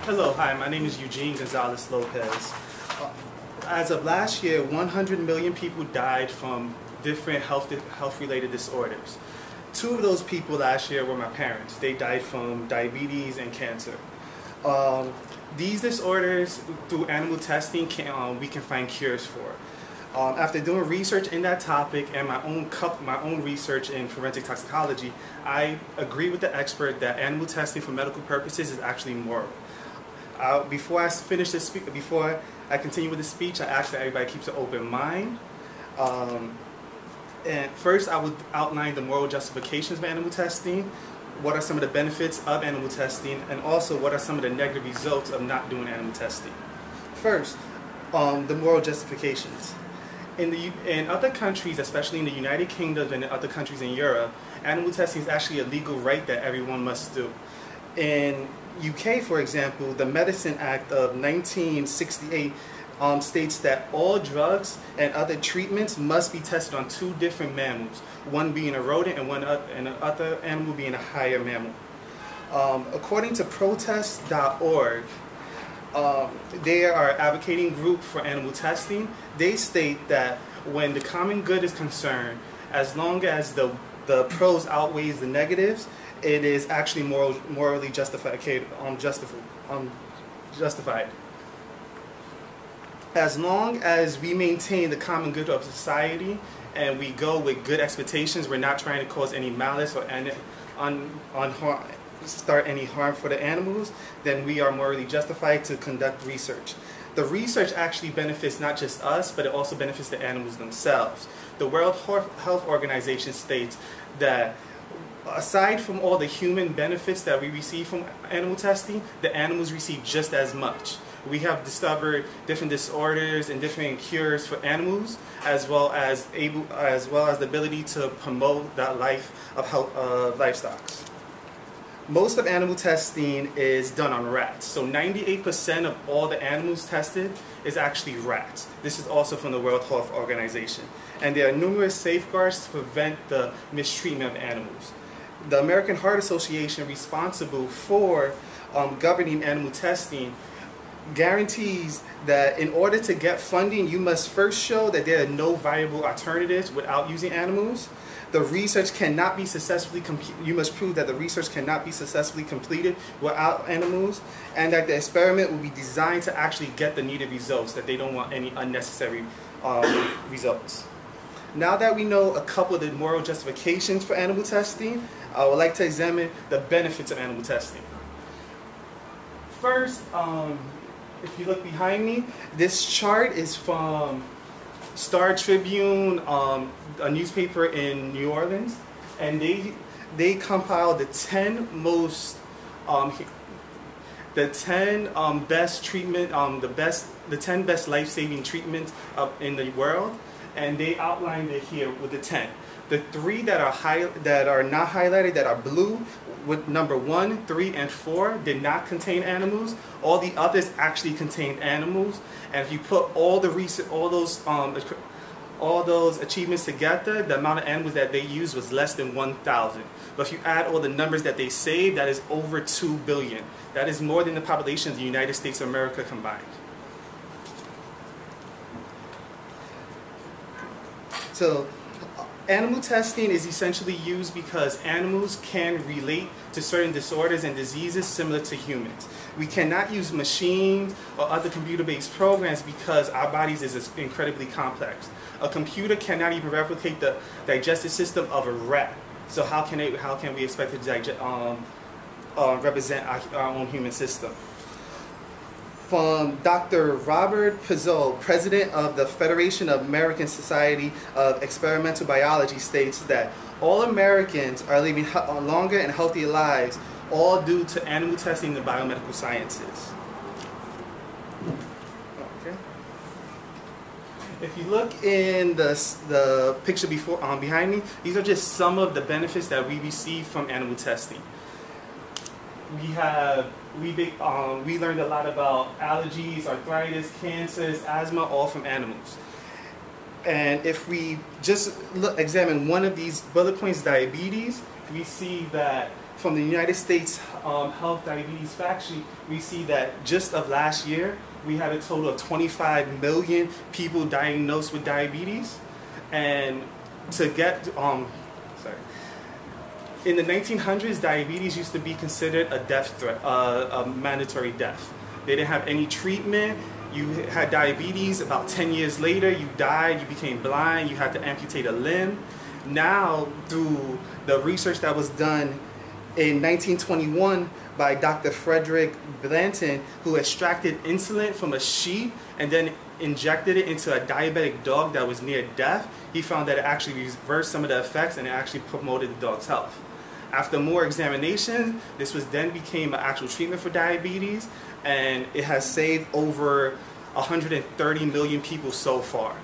Hello, hi, my name is Eugene Gonzalez Lopez. As of last year, 100 million people died from different health-related disorders. 2 of those people last year were my parents. They died from diabetes and cancer. These disorders, through animal testing, we can find cures for. After doing research in that topic and my own research in forensic toxicology, I agree with the expert that animal testing for medical purposes is actually moral. Before I continue with the speech, I ask that everybody keeps an open mind. And first, I would outline the moral justifications of animal testing. What are some of the benefits of animal testing, and also what are some of the negative results of not doing animal testing? First, the moral justifications. In other countries, especially in the United Kingdom and in other countries in Europe, animal testing is actually a legal right that everyone must do. In UK, for example, the Medicine Act of 1968 states that all drugs and other treatments must be tested on 2 different mammals, one being a rodent and the other animal being a higher mammal. According to protest.org, they are advocating group for animal testing. They state that when the common good is concerned, as long as the pros outweighs the negatives, it is actually morally justified. As long as we maintain the common good of society and we go with good expectations, we're not trying to cause any malice or start any harm for the animals, then we are morally justified to conduct research. The research actually benefits not just us, but it also benefits the animals themselves. The World Health Organization states that aside from all the human benefits that we receive from animal testing, the animals receive just as much. We have discovered different disorders and different cures for animals, as well as the ability to promote that life of livestock. Most of animal testing is done on rats. So 98% of all the animals tested is actually rats. This is also from the World Health Organization. And there are numerous safeguards to prevent the mistreatment of animals. The American Heart Association, responsible for governing animal testing, guarantees that in order to get funding, you must first show that there are no viable alternatives without using animals. The research cannot be successfully you must prove that the research cannot be successfully completed without animals, and that the experiment will be designed to actually get the needed results, that they don't want any unnecessary results. Now that we know a couple of the moral justifications for animal testing, I would like to examine the benefits of animal testing. First, if you look behind me, this chart is from Star Tribune, a newspaper in New Orleans, and they compiled the 10 best treatment, the 10 best life-saving treatments in the world, and they outlined it here with the 10. The 3 that are not highlighted, that are blue, with number 1, 3, and 4, did not contain animals. All the others actually contained animals, and if you put all those achievements together, the amount of animals that they used was less than 1,000. But if you add all the numbers that they saved, that is over 2 billion. That is more than the population of the United States of America combined. So, animal testing is essentially used because animals can relate to certain disorders and diseases similar to humans. We cannot use machines or other computer-based programs because our bodies is incredibly complex. A computer cannot even replicate the digestive system of a rat. So how can we expect to represent our own human system? From Dr. Robert Pizzo, president of the Federation of American Society of Experimental Biology, states that all Americans are living longer and healthier lives, all due to animal testing in the biomedical sciences. Okay. If you look in the picture behind me, these are just some of the benefits that we receive from animal testing. We learned a lot about allergies, arthritis, cancers, asthma, all from animals. And if we just examine one of these bullet points, diabetes, we see that from the United States Health Diabetes Fact Sheet, we see that just of last year, we had a total of 25 million people diagnosed with diabetes. And to get, in the 1900s, diabetes used to be considered a death threat, a mandatory death. They didn't have any treatment. You had diabetes, about 10 years later, you died, you became blind, you had to amputate a limb. Now, through the research that was done in 1921 by Dr. Frederick Blanton, who extracted insulin from a sheep and then injected it into a diabetic dog that was near death, he found that it actually reversed some of the effects and it actually promoted the dog's health. After more examination, this then became an actual treatment for diabetes, and it has saved over 130 million people so far.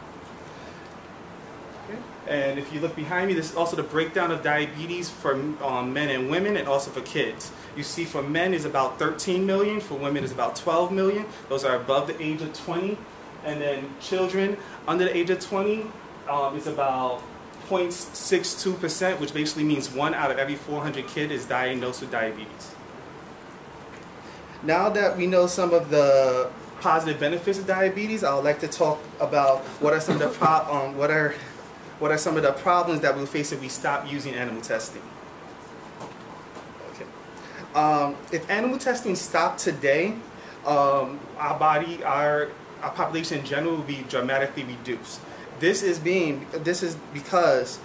Okay. And if you look behind me, this is also the breakdown of diabetes for men and women, and also for kids. You see for men is about 13 million, for women is about 12 million. Those are above the age of 20. And then children under the age of 20 is about 0.62%, which basically means 1 out of every 400 kids is diagnosed with diabetes. Now that we know some of the positive benefits of diabetes, I would like to talk about what are some of the what are some of the problems that we'll face if we stop using animal testing. Okay. If animal testing stopped today, our population in general will be dramatically reduced. This is because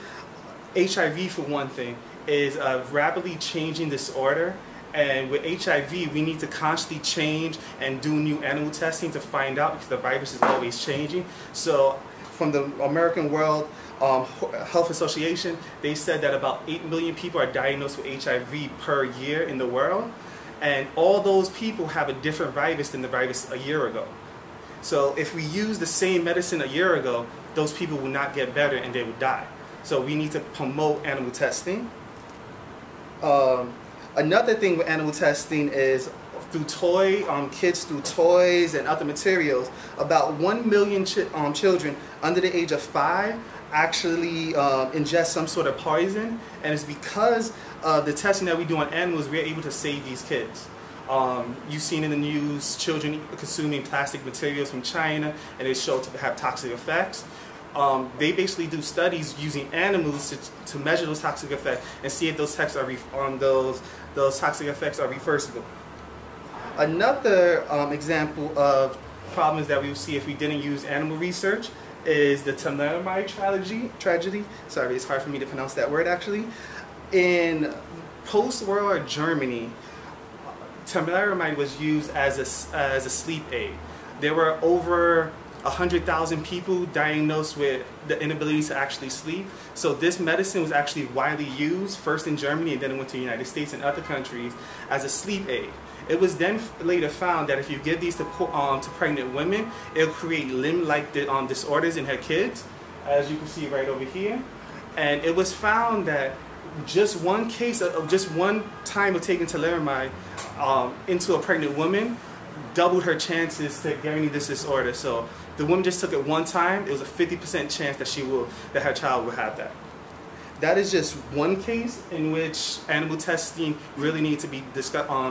HIV, for one thing, is a rapidly changing disorder, and with HIV we need to constantly change and do new animal testing to find out, because the virus is always changing. So from the American World Health Association, they said that about 8 million people are diagnosed with HIV per year in the world, and all those people have a different virus than the virus a year ago. So if we use the same medicine a year ago, those people will not get better and they will die. So we need to promote animal testing. Another thing with animal testing is through kids through toys and other materials. About 1 million children under the age of 5 actually ingest some sort of poison, and it's because of the testing that we do on animals, we're able to save these kids. You've seen in the news children consuming plastic materials from China, and it's shown to have toxic effects. They basically do studies using animals to measure those toxic effects and see if those toxic effects are reversible. Another example of problems that we would see if we didn't use animal research is the thalidomide tragedy. Sorry, it's hard for me to pronounce that word actually. In post-World War Germany, thalidomide was used as a sleep aid. There were over 100,000 people diagnosed with the inability to actually sleep. So this medicine was actually widely used, first in Germany and then it went to the United States and other countries as a sleep aid. It was then later found that if you give these to pregnant women, it'll create limb-like disorders in her kids, as you can see right over here. And it was found that just one case of just one time of taking thalidomide into a pregnant woman doubled her chances to getting this disorder. So the woman just took it one time, it was a 50% chance that her child will have that. That is just one case in which animal testing really needs to be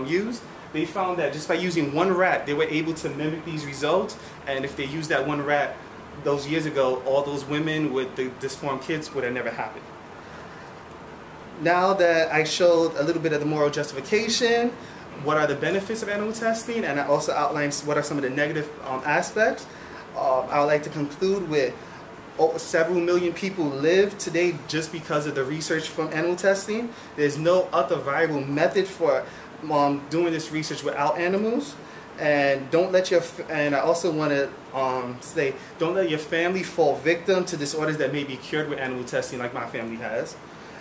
used. They found that just by using one rat, they were able to mimic these results, and if they used that one rat those years ago, all those women with the disformed kids would have never happened. Now that I showed a little bit of the moral justification, what are the benefits of animal testing, and I also outlined what are some of the negative aspects, I would like to conclude with several million people live today just because of the research from animal testing. There's no other viable method for doing this research without animals. And I also want to say, don't let your family fall victim to disorders that may be cured with animal testing like my family has.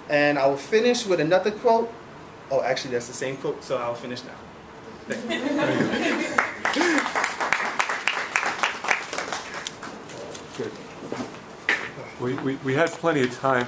And I will finish with another quote. Oh, actually, that's the same quote, so I'll finish now. Thank you. Good. We had plenty of time.